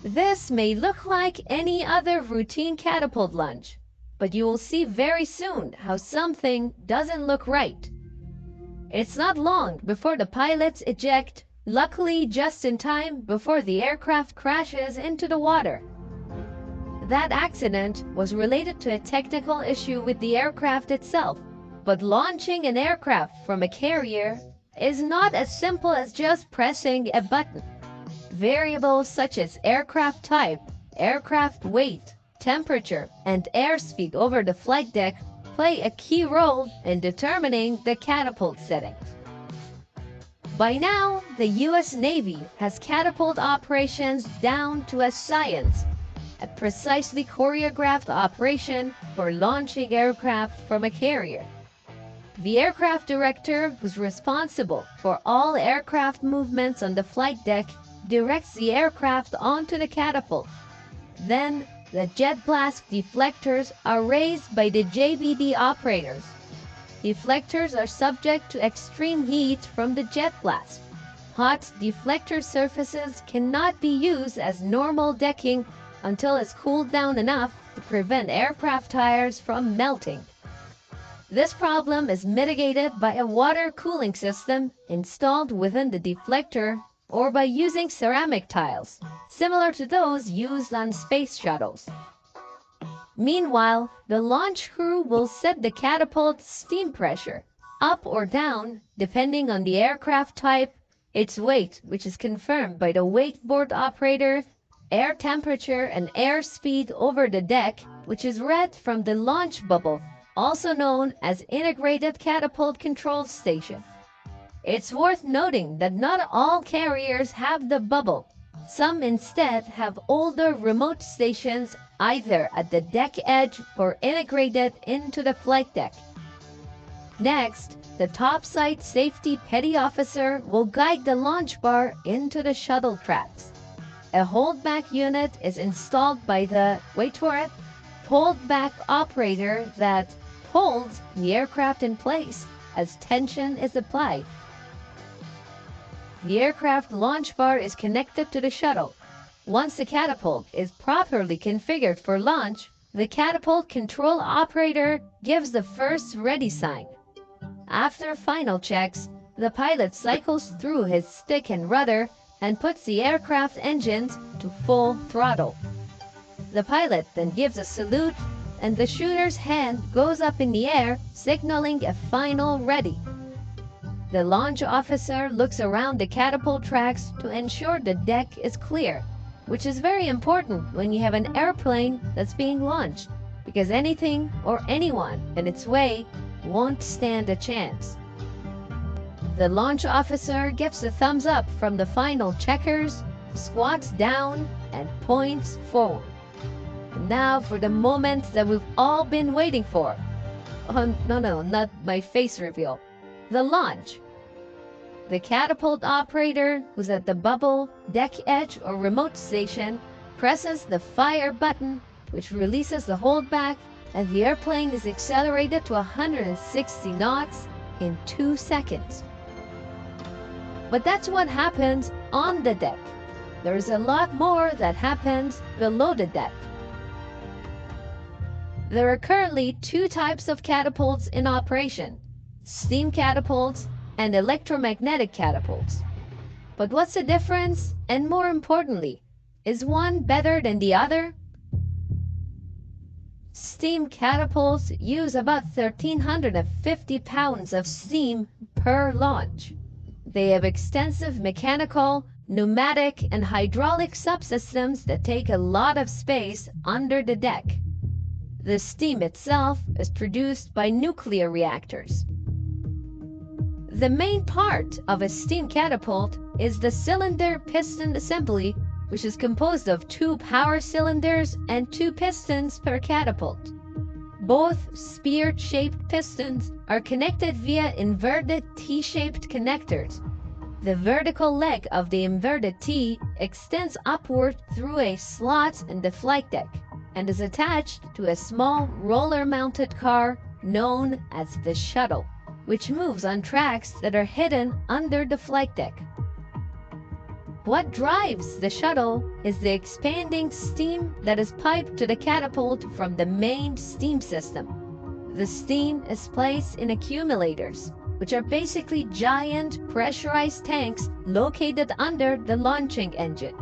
This may look like any other routine catapult launch, but you will see very soon how something doesn't look right. It's not long before the pilots eject, luckily just in time before the aircraft crashes into the water. That accident was related to a technical issue with the aircraft itself, but launching an aircraft from a carrier is not as simple as just pressing a button. Variables such as aircraft type, aircraft weight, temperature, and airspeed over the flight deck play a key role in determining the catapult settings. By now, the US Navy has catapult operations down to a science, a precisely choreographed operation for launching aircraft from a carrier. The aircraft director, who's responsible for all aircraft movements on the flight deck, directs the aircraft onto the catapult. Then, the jet blast deflectors are raised by the JBD operators. Deflectors are subject to extreme heat from the jet blast. Hot deflector surfaces cannot be used as normal decking until it's cooled down enough to prevent aircraft tires from melting. This problem is mitigated by a water cooling system installed within the deflector or by using ceramic tiles, similar to those used on space shuttles. Meanwhile, the launch crew will set the catapult's steam pressure, up or down, depending on the aircraft type, its weight, which is confirmed by the wakeboard operator, air temperature and air speed over the deck, which is read from the launch bubble, also known as Integrated Catapult Control Station. It's worth noting that not all carriers have the bubble. Some instead have older remote stations either at the deck edge or integrated into the flight deck. Next, the topside safety petty officer will guide the launch bar into the shuttle tracks. A holdback unit is installed by the, wait for it, holdback operator that holds the aircraft in place as tension is applied. The aircraft launch bar is connected to the shuttle. Once the catapult is properly configured for launch, the catapult control operator gives the first ready sign. After final checks, the pilot cycles through his stick and rudder and puts the aircraft engines to full throttle. The pilot then gives a salute and the shooter's hand goes up in the air, signaling a final ready. The launch officer looks around the catapult tracks to ensure the deck is clear, which is very important when you have an airplane that's being launched, because anything or anyone in its way won't stand a chance. The launch officer gives a thumbs up from the final checkers, squats down, and points forward. And now for the moment that we've all been waiting for. Oh, no, not my face reveal. The launch. The catapult operator, who's at the bubble, deck edge, or remote station, presses the fire button, which releases the holdback, and the airplane is accelerated to 160 knots in 2 seconds. But that's what happens on the deck. There's a lot more that happens below the deck. There are currently 2 types of catapults in operation: steam catapults and electromagnetic catapults. But what's the difference? And more importantly, is one better than the other? Steam catapults use about 1,350 pounds of steam per launch. They have extensive mechanical, pneumatic, and hydraulic subsystems that take a lot of space under the deck. The steam itself is produced by nuclear reactors. The main part of a steam catapult is the cylinder piston assembly, which is composed of 2 power cylinders and 2 pistons per catapult. Both spear-shaped pistons are connected via inverted T-shaped connectors. The vertical leg of the inverted T extends upward through a slot in the flight deck and is attached to a small roller-mounted car known as the shuttle, which moves on tracks that are hidden under the flight deck. What drives the shuttle is the expanding steam that is piped to the catapult from the main steam system. The steam is placed in accumulators, which are basically giant pressurized tanks located under the launching engine.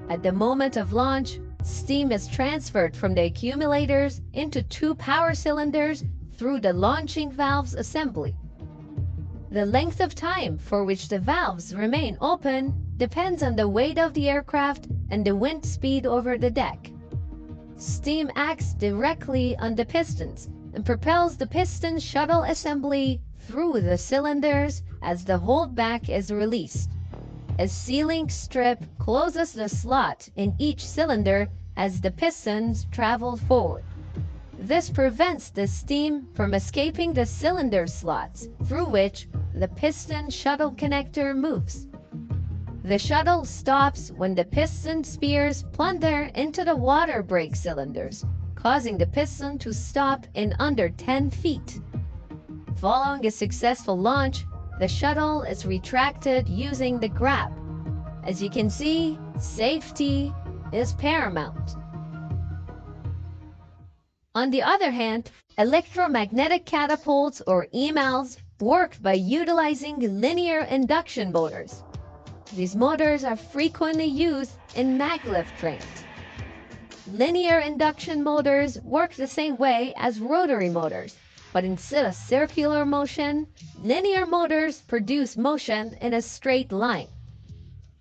At the moment of launch, steam is transferred from the accumulators into two power cylinders through the launching valves assembly. The length of time for which the valves remain open depends on the weight of the aircraft and the wind speed over the deck. Steam acts directly on the pistons and propels the piston shuttle assembly through the cylinders as the holdback is released. A sealing strip closes the slot in each cylinder as the pistons travel forward. This prevents the steam from escaping the cylinder slots through which the piston shuttle connector moves. The shuttle stops when the piston spears plunder into the water brake cylinders, causing the piston to stop in under 10 feet. Following a successful launch, the shuttle is retracted using the grab. As you can see, safety is paramount. On the other hand, electromagnetic catapults or EMALs work by utilizing linear induction motors. These motors are frequently used in maglev trains. Linear induction motors work the same way as rotary motors, but instead of circular motion, linear motors produce motion in a straight line.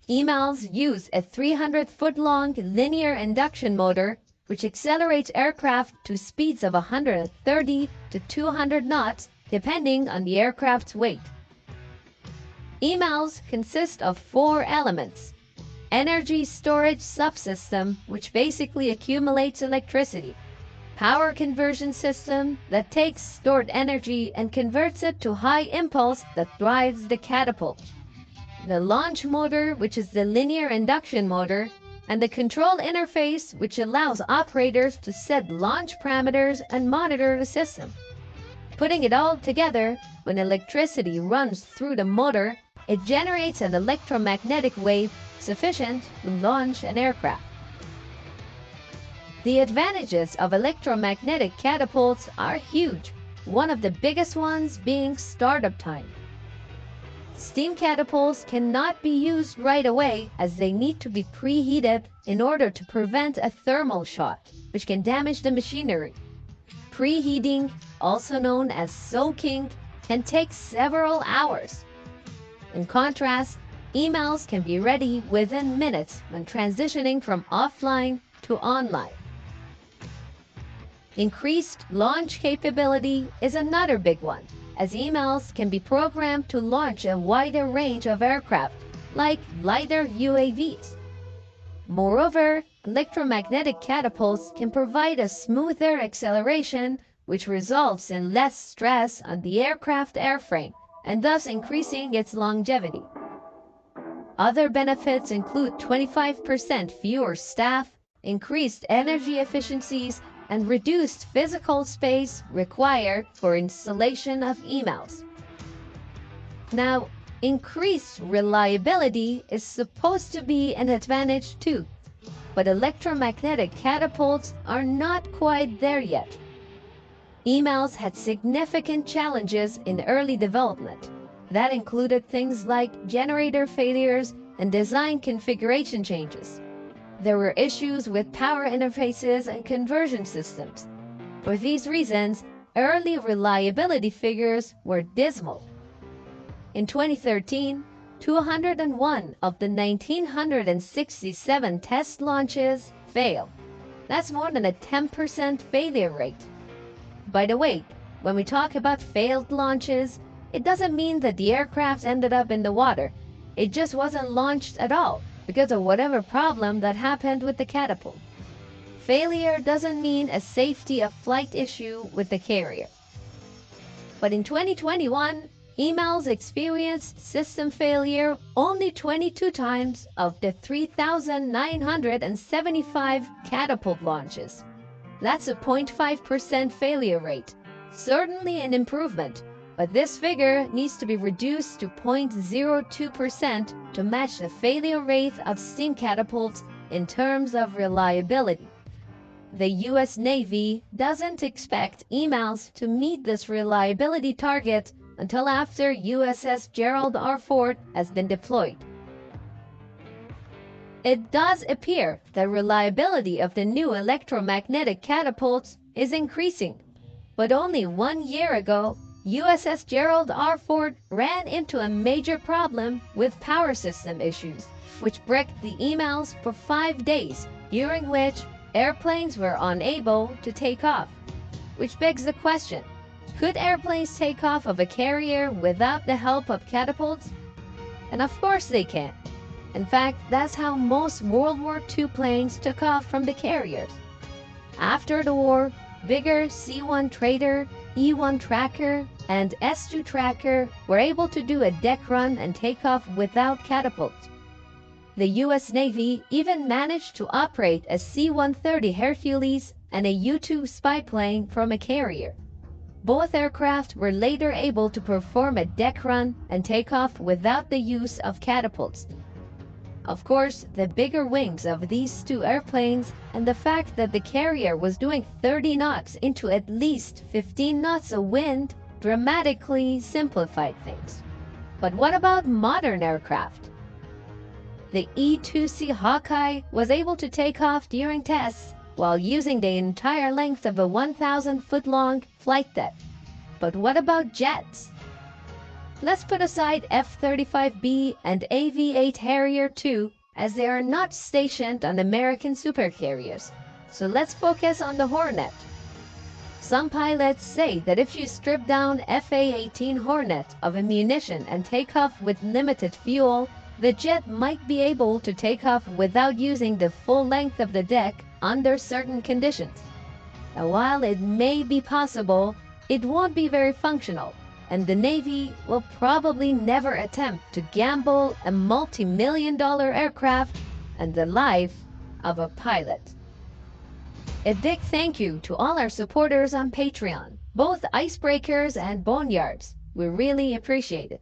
EMALs use a 300-foot-long linear induction motor, which accelerates aircraft to speeds of 130 to 200 knots, depending on the aircraft's weight. EMALs consist of 4 elements: energy storage subsystem, which basically accumulates electricity; power conversion system that takes stored energy and converts it to high impulse that drives the catapult; the launch motor, which is the linear induction motor; and the control interface, which allows operators to set launch parameters and monitor the system. Putting it all together, when electricity runs through the motor, it generates an electromagnetic wave sufficient to launch an aircraft. The advantages of electromagnetic catapults are huge, one of the biggest ones being startup time. Steam catapults cannot be used right away as they need to be preheated in order to prevent a thermal shock, which can damage the machinery. Preheating, also known as soaking, can take several hours. In contrast, EMALs can be ready within minutes when transitioning from offline to online. Increased launch capability is another big one, as EMALs can be programmed to launch a wider range of aircraft, like lighter UAVs. Moreover, electromagnetic catapults can provide a smoother acceleration, which results in less stress on the aircraft airframe, and thus increasing its longevity. Other benefits include 25% fewer staff, increased energy efficiencies, and reduced physical space required for installation of EMALs. Now, increased reliability is supposed to be an advantage too, but electromagnetic catapults are not quite there yet. EMALs had significant challenges in early development. That included things like generator failures and design configuration changes. There were issues with power interfaces and conversion systems. For these reasons, early reliability figures were dismal. In 2013, 201 of the 1,967 test launches failed. That's more than a 10% failure rate. By the way, when we talk about failed launches, it doesn't mean that the aircraft ended up in the water. It just wasn't launched at all because of whatever problem that happened with the catapult. Failure doesn't mean a safety of flight issue with the carrier. But in 2021, EMALs experienced system failure only 22 times of the 3,975 catapult launches. That's a 0.5% failure rate, certainly an improvement, but this figure needs to be reduced to 0.02% to match the failure rate of steam catapults in terms of reliability. The U.S. Navy doesn't expect emails to meet this reliability target until after USS Gerald R. Ford has been deployed. It does appear the reliability of the new electromagnetic catapults is increasing, but only 1 year ago, USS Gerald R. Ford ran into a major problem with power system issues, which bricked the emails for 5 days, during which airplanes were unable to take off. Which begs the question, could airplanes take off of a carrier without the help of catapults? And of course they can. In fact, that's how most World War II planes took off from the carriers. After the war, bigger C-1 Trader, E-1 Tracker, and S-2 Tracker were able to do a deck run and take off without catapults. The U.S. Navy even managed to operate a C-130 Hercules and a U-2 spy plane from a carrier. Both aircraft were later able to perform a deck run and take off without the use of catapults. Of course, the bigger wings of these two airplanes and the fact that the carrier was doing 30 knots into at least 15 knots of wind dramatically simplified things. But what about modern aircraft? The E-2C Hawkeye was able to take off during tests while using the entire length of a 1,000-foot-long flight deck. But what about jets? Let's put aside F-35B and AV-8 Harrier II, as they are not stationed on American supercarriers. So let's focus on the Hornet. Some pilots say that if you strip down FA-18 Hornet of ammunition and take off with limited fuel, the jet might be able to take off without using the full length of the deck under certain conditions. Now, while it may be possible, it won't be very functional, and the Navy will probably never attempt to gamble a multi-million-dollar aircraft and the life of a pilot. A big thank you to all our supporters on Patreon, both icebreakers and boneyards. We really appreciate it.